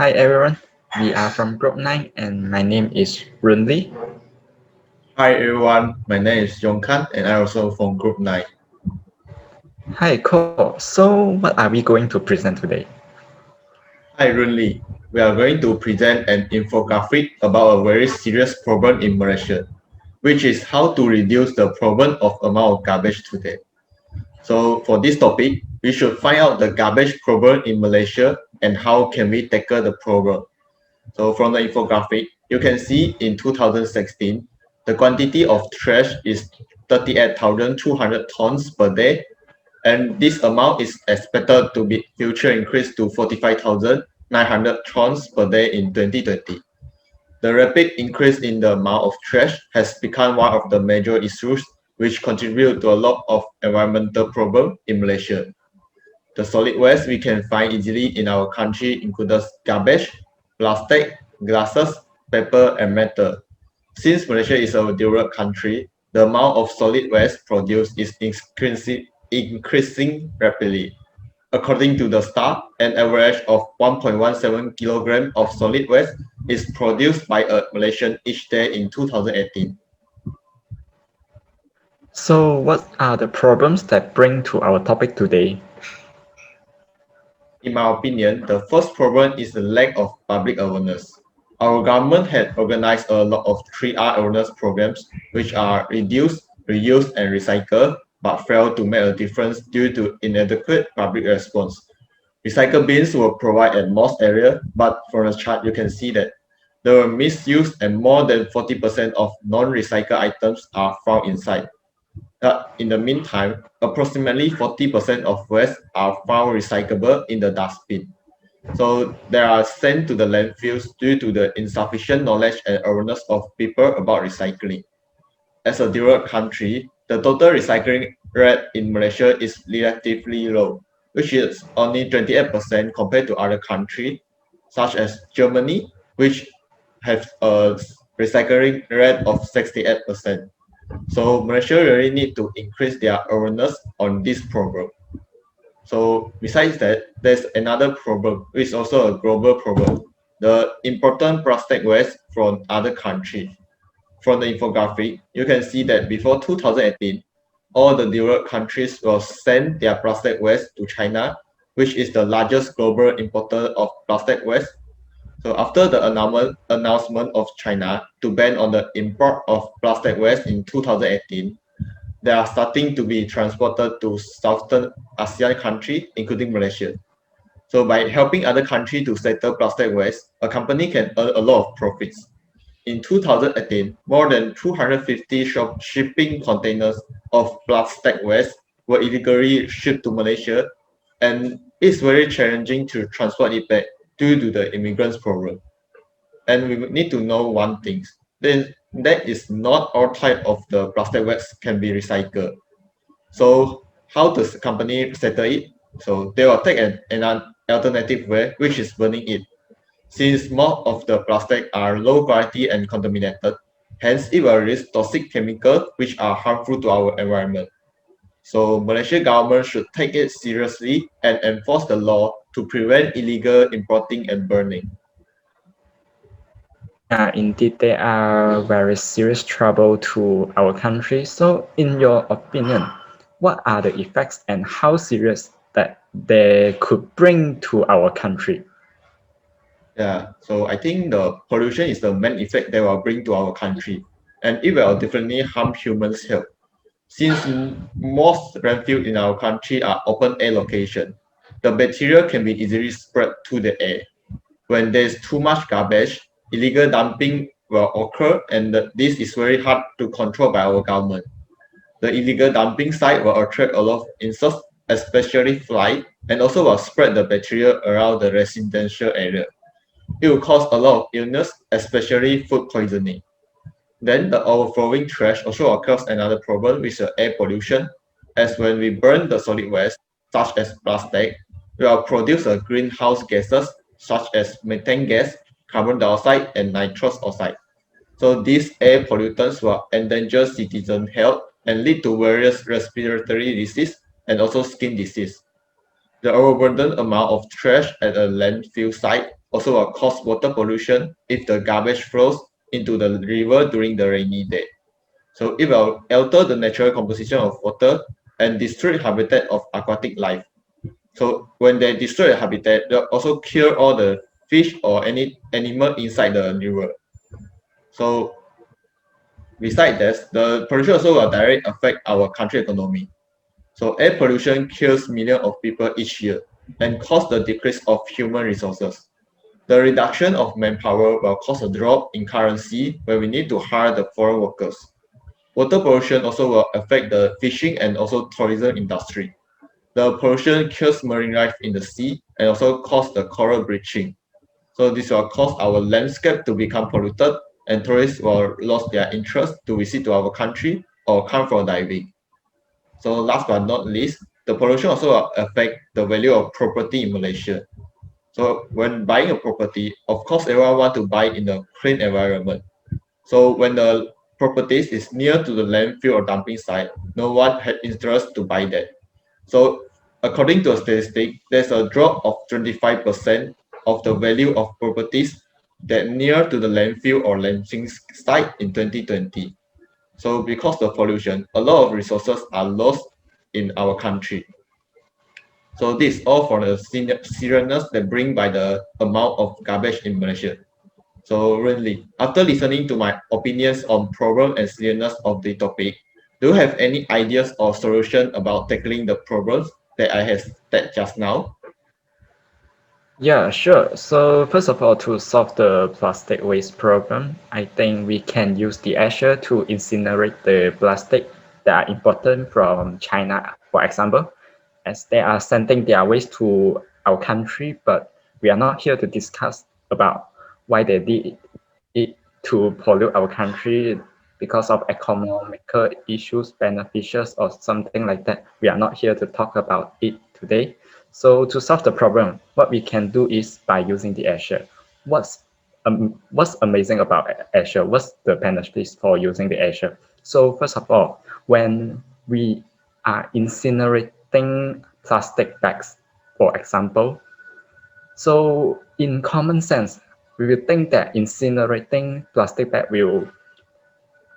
Hi everyone, we are from Group 9 and my name is Runli. Hi everyone, my name is YONG and I also from Group 9. Hi, cool. So what are we going to present today? Hi Runli, we are going to present an infographic about a very serious problem in Malaysia, which is how to reduce the problem of amount of garbage today. So for this topic, we should find out the garbage problem in Malaysia and how can we tackle the problem. So from the infographic, you can see in 2016, the quantity of trash is 38,200 tons per day, and this amount is expected to be future increase to 45,900 tons per day in 2020. The rapid increase in the amount of trash has become one of the major issues which contribute to a lot of environmental problems in Malaysia. The solid waste we can find easily in our country includes garbage, plastic, glasses, paper, and metal. Since Malaysia is a developed country, the amount of solid waste produced is increasing rapidly. According to the STAR, an average of 1.17 kg of solid waste is produced by a Malaysian each day in 2018. So what are the problems that bring to our topic today? In my opinion, the first problem is the lack of public awareness. Our government had organized a lot of 3R awareness programs, which are reduce, reuse, and recycle, but failed to make a difference due to inadequate public response. Recycle bins were provided at most areas, but from the chart you can see that they were misused and more than 40% of non-recycled items are found inside. In the meantime, approximately 40% of waste are found recyclable in the dustbin. So they are sent to the landfills due to the insufficient knowledge and awareness of people about recycling. As a developed country, the total recycling rate in Malaysia is relatively low, which is only 28% compared to other countries, such as Germany, which has a recycling rate of 68%. So Malaysia really need to increase their awareness on this problem. So besides that, there's another problem, which is also a global problem, the important plastic waste from other countries. From the infographic, you can see that before 2018, all the developed countries will send their plastic waste to China, which is the largest global importer of plastic waste. So after the announcement of China to ban on the import of plastic waste in 2018, they are starting to be transported to Southern ASEAN countries, including Malaysia. So by helping other countries to settle plastic waste, a company can earn a lot of profits. In 2018, more than 250 shipping containers of plastic waste were illegally shipped to Malaysia, and it's very challenging to transport it back due to the immigrants problem. And we need to know one thing, then that is not all type of the plastic waste can be recycled. So how does the company settle it? So they will take an alternative way, which is burning it. Since most of the plastic are low quality and contaminated, hence it will release toxic chemicals which are harmful to our environment. So Malaysia government should take it seriously and enforce the law to prevent illegal importing and burning. Yeah, indeed, they are very serious trouble to our country. So in your opinion, what are the effects and how serious that they could bring to our country? Yeah, so I think the pollution is the main effect that will bring to our country, and it will definitely harm humans' health. Since most landfills in our country are open air location, the bacteria can be easily spread to the air. When there's too much garbage, illegal dumping will occur, and this is very hard to control by our government. The illegal dumping site will attract a lot of insects, especially flies, and also will spread the bacteria around the residential area. It will cause a lot of illness, especially food poisoning. Then the overflowing trash also occurs another problem with the air pollution, as when we burn the solid waste, such as plastic, we will produce a greenhouse gases such as methane gas, carbon dioxide, and nitrous oxide. So these air pollutants will endanger citizen health and lead to various respiratory disease and also skin disease. The overburdened amount of trash at a landfill site also will cause water pollution if the garbage flows into the river during the rainy day. So it will alter the natural composition of water and destroy habitat of aquatic life. So when they destroy the habitat, they also kill all the fish or any animal inside the river. So besides this, the pollution also will directly affect our country economy. So air pollution kills millions of people each year and cause the decrease of human resources. The reduction of manpower will cause a drop in currency when we need to hire the foreign workers. Water pollution also will affect the fishing and also tourism industry. The pollution kills marine life in the sea and also cause the coral bleaching. So this will cause our landscape to become polluted and tourists will lose their interest to visit to our country or come for diving. So last but not least, the pollution also will affect the value of property in Malaysia. So when buying a property, of course everyone want to buy in a clean environment. So when the properties is near to the landfill or dumping site, no one had interest to buy that. So according to a statistic, there's a drop of 25% of the value of properties that near to the landfill or landing site in 2020. So because of pollution, a lot of resources are lost in our country. So this is all for the seriousness that bring by the amount of garbage in Malaysia. So really, after listening to my opinions on problem and seriousness of the topic, do you have any ideas or solution about tackling the problems that I have said just now? Yeah, sure. So first of all, to solve the plastic waste problem, I think we can use the Azure to incinerate the plastic that are important from China, for example, as they are sending their waste to our country, but we are not here to discuss about why they did it to pollute our country because of economical issues, beneficials, or something like that. We are not here to talk about it today. So to solve the problem, what we can do is by using the Azure. What's amazing about Azure? What's the benefits for using the Azure? So first of all, when we are incinerating plastic bags, for example, so in common sense, we will think that incinerating plastic bag will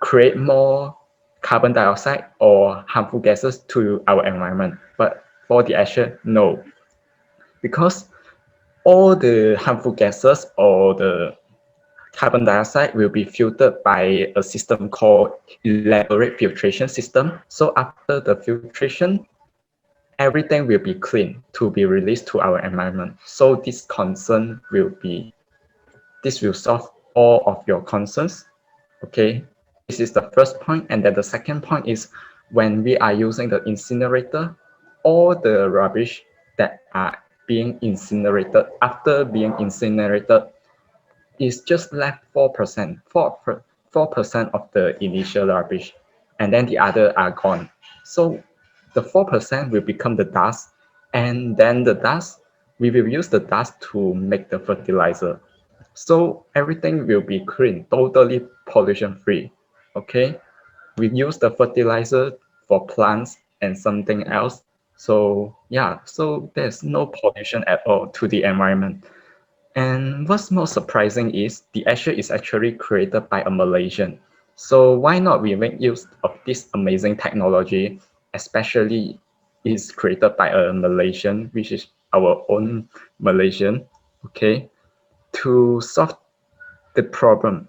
create more carbon dioxide or harmful gases to our environment. But for the Azure, no, because all the harmful gases or the carbon dioxide will be filtered by a system called elaborate filtration system. So after the filtration, everything will be clean to be released to our environment. So this will solve all of your concerns. Okay, this is the first point. And then the second point is when we are using the incinerator, all the rubbish that are being incinerated after being incinerated is just left 4%, 4% of the initial rubbish, and then the other are gone. So the 4% will become the dust, and then the dust, we will use the dust to make the fertilizer. So everything will be clean, totally pollution free. Okay, we use the fertilizer for plants and something else. So yeah, so there's no pollution at all to the environment. And what's most surprising is the Azure is actually created by a Malaysian. So why not we make use of this amazing technology, especially is created by a Malaysian, which is our own Malaysian, okay, to solve the problem,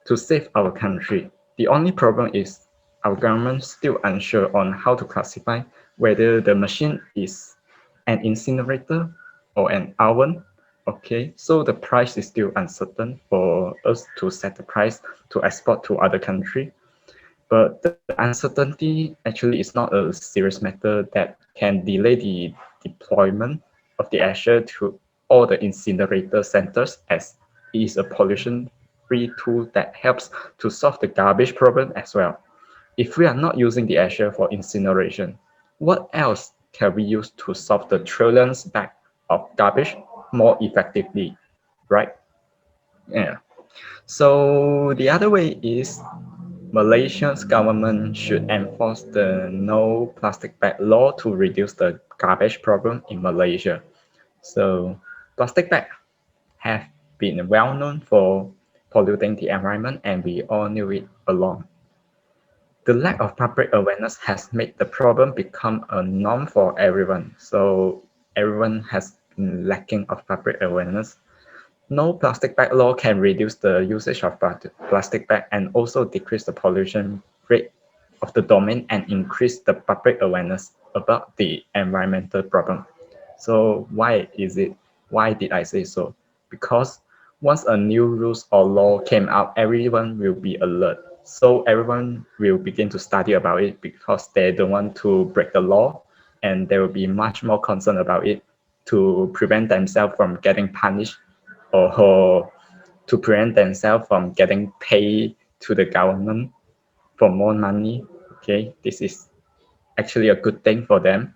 to save our country. The only problem is our government still unsure on how to classify whether the machine is an incinerator or an oven. Okay, so the price is still uncertain for us to set the price to export to other country. But the uncertainty actually is not a serious matter that can delay the deployment of the Azure to all the incinerator centers, as it is a pollution-free tool that helps to solve the garbage problem as well. If we are not using the Azure for incineration, what else can we use to solve the trillions bag of garbage more effectively, right? Yeah. So the other way is Malaysia's government should enforce the no plastic bag law to reduce the garbage problem in Malaysia. So plastic bag have been well known for polluting the environment, and we all knew it along. The lack of public awareness has made the problem become a norm for everyone. So everyone has been lacking of public awareness. No plastic bag law can reduce the usage of plastic bag and also decrease the pollution rate of the domain and increase the public awareness about the environmental problem. So why is it? Why did I say so? Because once a new rules or law came out, everyone will be alert. So everyone will begin to study about it because they don't want to break the law, and they will be much more concerned about it to prevent themselves from getting punished, or to prevent themselves from getting paid to the government for more money. Okay, this is actually a good thing for them.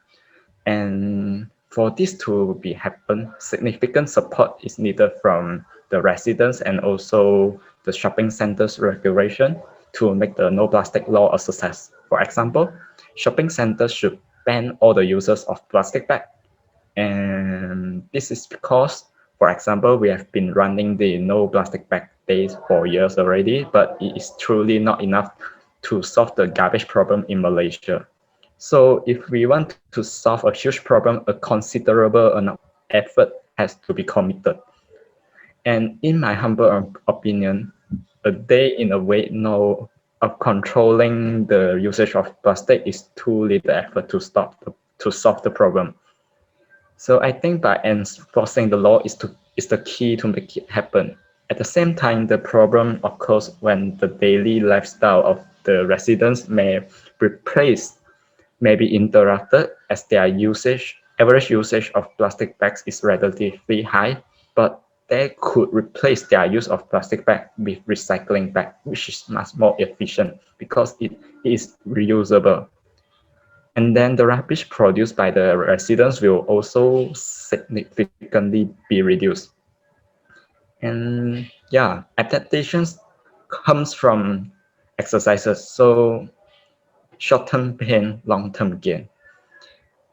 And for this to be happen, significant support is needed from the residents and also the shopping centers regulation to make the no plastic law a success. For example, shopping centers should ban all the users of plastic bag. And this is because, for example, we have been running the no plastic bag days for years already, but it is truly not enough to solve the garbage problem in Malaysia. So if we want to solve a huge problem, a considerable effort has to be committed. And in my humble opinion, a day in a way no of controlling the usage of plastic is too little effort to solve the problem. So I think by enforcing the law is the key to make it happen. At the same time, the problem occurs when the daily lifestyle of the residents replace may be interrupted as their average usage of plastic bags is relatively high, but they could replace their use of plastic bag with recycling bag, which is much more efficient because it is reusable. And then the rubbish produced by the residents will also significantly be reduced. And yeah, adaptations comes from exercises. So short-term pain, long-term gain.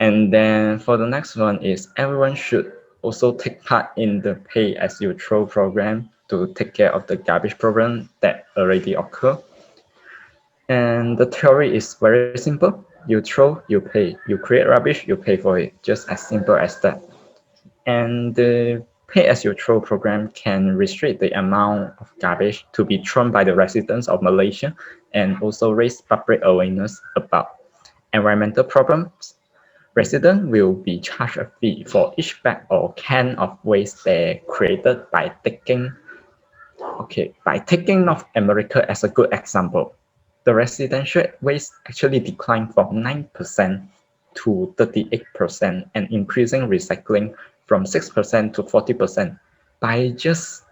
And then for the next one is everyone should also take part in the pay as you throw program to take care of the garbage problem that already occur. And the theory is very simple. You throw, you pay. You create rubbish, you pay for it. Just as simple as that. And the pay as you throw program can restrict the amount of garbage to be thrown by the residents of Malaysia and also raise public awareness about environmental problems. Residents will be charged a fee for each bag or can of waste they created by taking North America as a good example. The residential waste actually declined from 9% to 38% and increasing recycling from 6% to 40% by just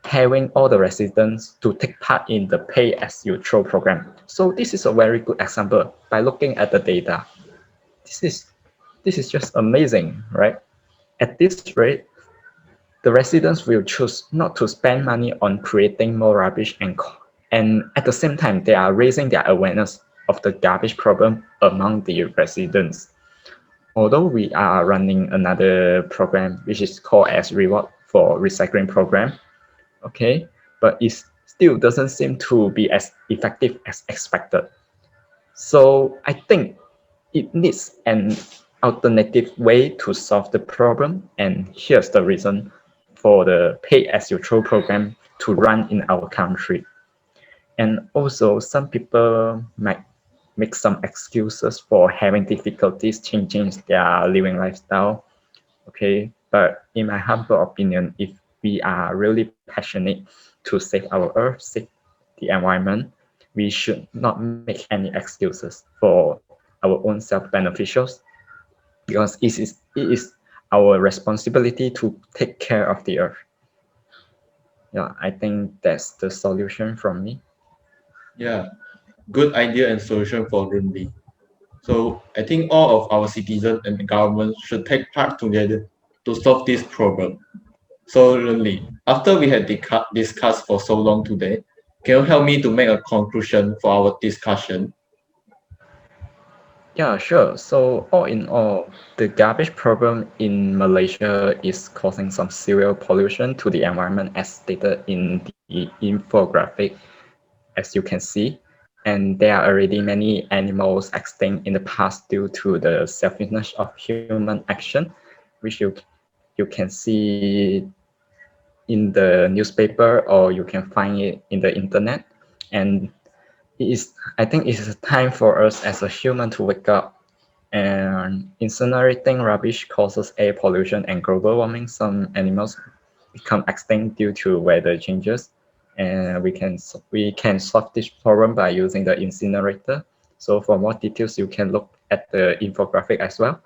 having all the residents to take part in the pay as you throw program. So this is a very good example by looking at the data. This is this is just amazing, right? At this rate, the residents will choose not to spend money on creating more rubbish and at the same time they are raising their awareness of the garbage problem among the residents. Although we are running another program which is called as reward for recycling program, okay, but it still doesn't seem to be as effective as expected. So I think it needs an alternative way to solve the problem, and here's the reason for the pay as you throw program to run in our country. And also some people might make some excuses for having difficulties changing their living lifestyle. Okay, but in my humble opinion, if we are really passionate to save our earth, save the environment, we should not make any excuses for our own self-beneficials because it is our responsibility to take care of the earth. Yeah, I think that's the solution from me. Yeah, good idea and solution for Runbi. So I think all of our citizens and the government should take part together to solve this problem. So Runli, after we had discussed for so long today, can you help me to make a conclusion for our discussion? Yeah, sure. So all in all, the garbage problem in Malaysia is causing some serious pollution to the environment as stated in the infographic, as you can see. And there are already many animals extinct in the past due to the selfishness of human action, which you can see in the newspaper or you can find it in the internet. And it is, I think it is time for us as a human to wake up. And incinerating rubbish causes air pollution and global warming. Some animals become extinct due to weather changes, and we can solve this problem by using the incinerator. So for more details, you can look at the infographic as well.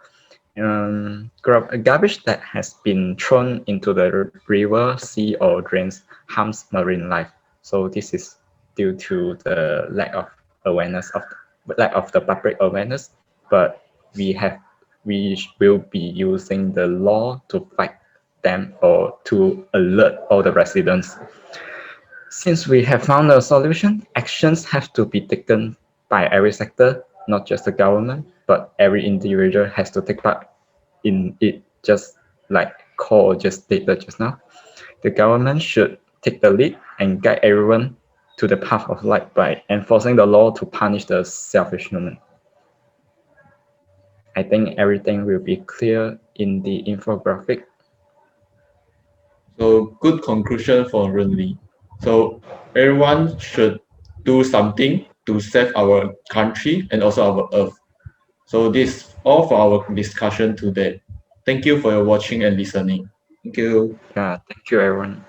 Garbage that has been thrown into the river, sea, or drains harms marine life. So this is due to the lack of the public awareness. But we will be using the law to fight them or to alert all the residents. Since we have found a solution, actions have to be taken by every sector, not just the government, but every individual has to take part in it, just like Cole just stated just now. The government should take the lead and guide everyone to the path of light by enforcing the law to punish the selfish human. I think everything will be clear in the infographic. So good conclusion for Renly. So everyone should do something to save our country and also our earth. So this is all for our discussion today. Thank you for your watching and listening. Thank you. Yeah, thank you everyone.